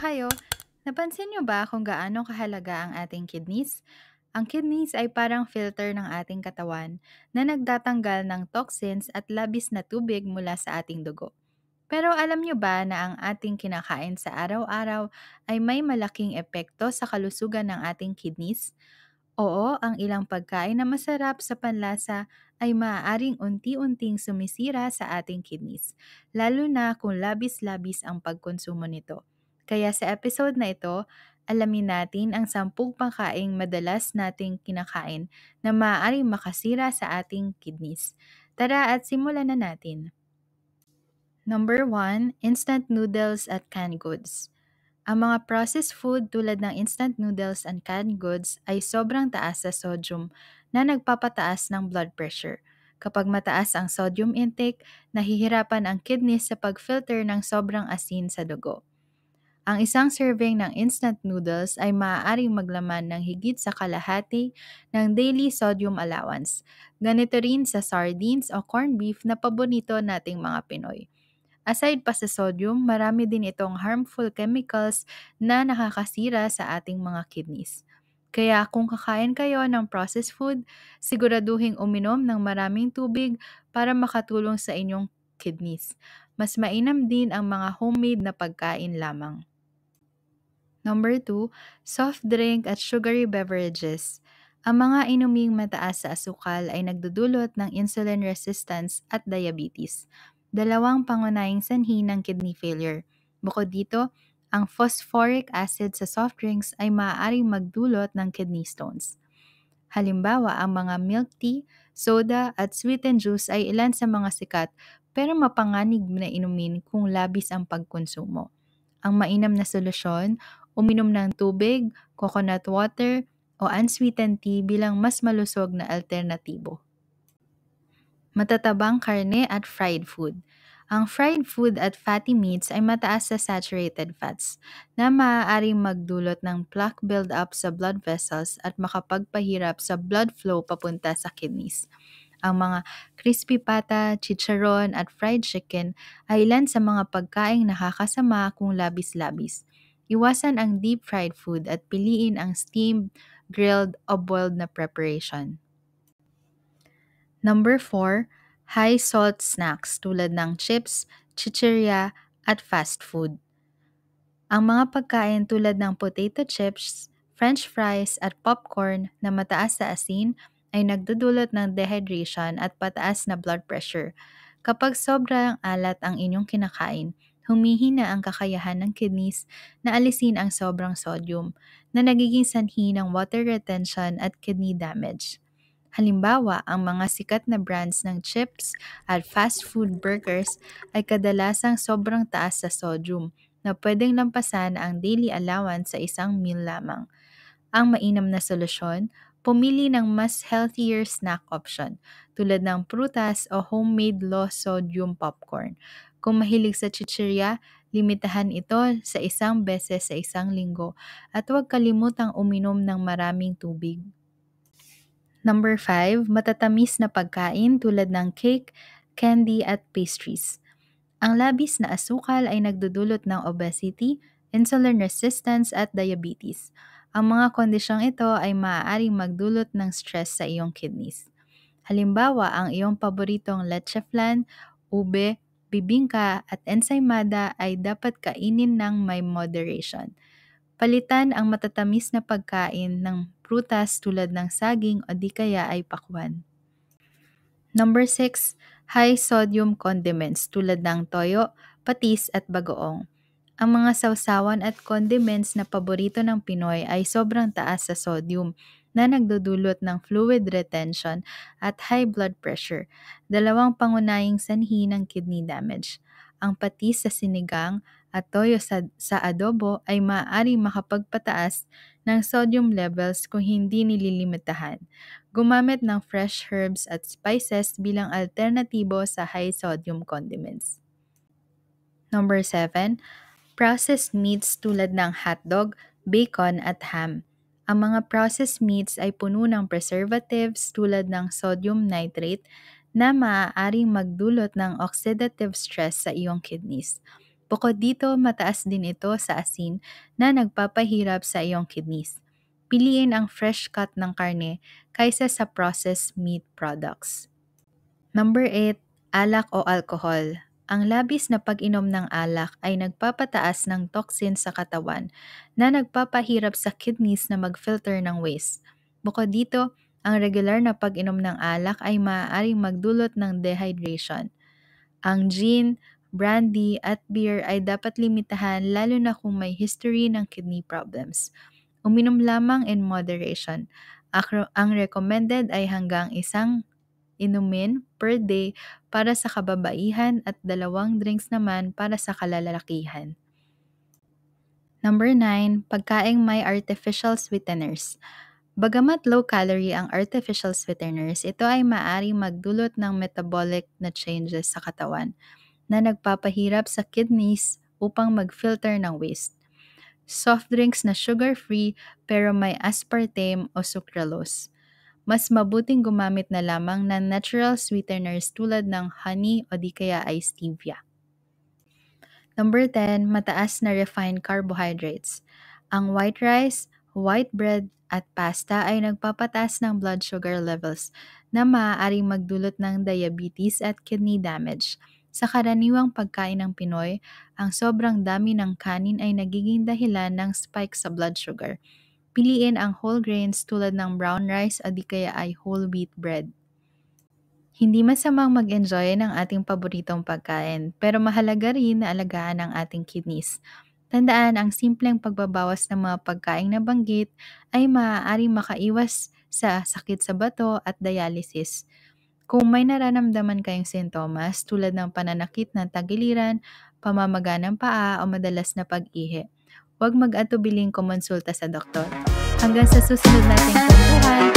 kayo, napansin niyo ba kung gaano kahalaga ang ating kidneys? Ang kidneys ay parang filter ng ating katawan na nagtatanggal ng toxins at labis na tubig mula sa ating dugo. Pero alam niyo ba na ang ating kinakain sa araw-araw ay may malaking epekto sa kalusugan ng ating kidneys? Oo, ang ilang pagkain na masarap sa panlasa ay maaaring unti-unting sumisira sa ating kidneys, lalo na kung labis-labis ang pagkonsumo nito. Kaya sa episode na ito, alamin natin ang 10 pagkaing madalas nating kinakain na maaaring makasira sa ating kidneys. Tara at simulan na natin. Number 1, instant noodles at canned goods. Ang mga processed food tulad ng instant noodles and canned goods ay sobrang taas sa sodium na nagpapataas ng blood pressure. Kapag mataas ang sodium intake, nahihirapan ang kidneys sa pag-filter ng sobrang asin sa dugo. Ang isang serving ng instant noodles ay maaaring maglaman ng higit sa kalahati ng daily sodium allowance. Ganito rin sa sardines o corned beef na paborito nating mga Pinoy. Aside pa sa sodium, marami din itong harmful chemicals na nakakasira sa ating mga kidneys. Kaya kung kakain kayo ng processed food, siguraduhing uminom ng maraming tubig para makatulong sa inyong kidneys. Mas mainam din ang mga homemade na pagkain lamang. Number 2, soft drink at sugary beverages. Ang mga inuming mataas sa asukal ay nagdudulot ng insulin resistance at diabetes, dalawang pangunahing sanhi ng kidney failure. Bukod dito, ang phosphoric acid sa soft drinks ay maaaring magdulot ng kidney stones. Halimbawa, ang mga milk tea, soda at sweetened juice ay ilan sa mga sikat pero mapanganib na inumin kung labis ang pagkonsumo. Ang mainam na solusyon, uminom ng tubig, coconut water, o unsweetened tea bilang mas malusog na alternatibo. Matatabang karne at fried food. Ang fried food at fatty meats ay mataas sa saturated fats na maaaring magdulot ng plaque buildup sa blood vessels at makapagpahirap sa blood flow papunta sa kidneys. Ang mga crispy pata, chicharon at fried chicken ay ilan sa mga pagkaing nakakasama kung labis-labis. Iwasan ang deep fried food at piliin ang steamed, grilled o boiled na preparation. Number 4, high salt snacks tulad ng chips, chichirya at fast food. Ang mga pagkain tulad ng potato chips, french fries at popcorn na mataas sa asin ay nagdudulot ng dehydration at pataas na blood pressure. Kapag sobrang alat ang inyong kinakain, humihina ang kakayahan ng kidneys na alisin ang sobrang sodium na nagiging sanhi ng water retention at kidney damage. Halimbawa, ang mga sikat na brands ng chips at fast food burgers ay kadalasang sobrang taas sa sodium na pwedeng lampasan ang daily allowance sa isang meal lamang. Ang mainam na solusyon, pumili ng mas healthier snack option tulad ng prutas o homemade low sodium popcorn. Kung mahilig sa chichirya, limitahan ito sa 1 beses sa isang linggo at huwag kalimutang uminom ng maraming tubig. Number 5, matatamis na pagkain tulad ng cake, candy at pastries. Ang labis na asukal ay nagdudulot ng obesity, insulin resistance at diabetes. Ang mga kondisyong ito ay maaaring magdulot ng stress sa iyong kidneys. Halimbawa, ang iyong paboritong leche flan, ube, bibingka at ensaymada ay dapat kainin ng may moderation. Palitan ang matatamis na pagkain ng prutas tulad ng saging o di kaya ay pakwan. Number 6, high sodium condiments tulad ng toyo, patis at bagoong. Ang mga sausawan at condiments na paborito ng Pinoy ay sobrang taas sa sodium na nagdudulot ng fluid retention at high blood pressure, dalawang pangunahing sanhi ng kidney damage. Ang patis sa sinigang at toyo sa adobo ay maaaring makapagpataas ng sodium levels kung hindi nililimitahan. Gumamit ng fresh herbs at spices bilang alternatibo sa high sodium condiments. Number 7, processed meats tulad ng hotdog, bacon at ham. Ang mga processed meats ay puno ng preservatives tulad ng sodium nitrate na maaaring magdulot ng oxidative stress sa iyong kidneys. Bukod dito, mataas din ito sa asin na nagpapahirap sa iyong kidneys. Piliin ang fresh cut ng karne kaysa sa processed meat products. Number 8, alak o alcohol. Ang labis na pag-inom ng alak ay nagpapataas ng toxin sa katawan na nagpapahirap sa kidneys na mag-filter ng waste. Bukod dito, ang regular na pag-inom ng alak ay maaaring magdulot ng dehydration. Ang gin, brandy at beer ay dapat limitahan lalo na kung may history ng kidney problems. Uminom lamang in moderation. Ang recommended ay hanggang isang inumin per day para sa kababaihan at 2 drinks naman para sa kalalakihan. Number 9, pagkaing may artificial sweeteners. Bagamat low-calorie ang artificial sweeteners, ito ay maaaring magdulot ng metabolic na changes sa katawan na nagpapahirap sa kidneys upang mag-filter ng waste. Soft drinks na sugar-free pero may aspartame o sucralose. Mas mabuting gumamit na lamang ng natural sweeteners tulad ng honey o di kaya ay stevia. Number 10, mataas na refined carbohydrates. Ang white rice, white bread at pasta ay nagpapataas ng blood sugar levels na maaaring magdulot ng diabetes at kidney damage. Sa karaniwang pagkain ng Pinoy, ang sobrang dami ng kanin ay nagiging dahilan ng spike sa blood sugar. Piliin ang whole grains tulad ng brown rice o di kaya ay whole wheat bread. Hindi masamang mag-enjoy ng ating paboritong pagkain, pero mahalaga rin na alagaan ang ating kidneys. Tandaan, ang simpleng pagbabawas ng mga pagkaing nabanggit ay maaaring makaiwas sa sakit sa bato at dialysis. Kung may nararamdaman kayong sintomas tulad ng pananakit ng tagiliran, pamamaga ng paa o madalas na pag-ihi, huwag mag-atubiling kumonsulta sa doktor. Hanggang sa susunod nating kwentuhan,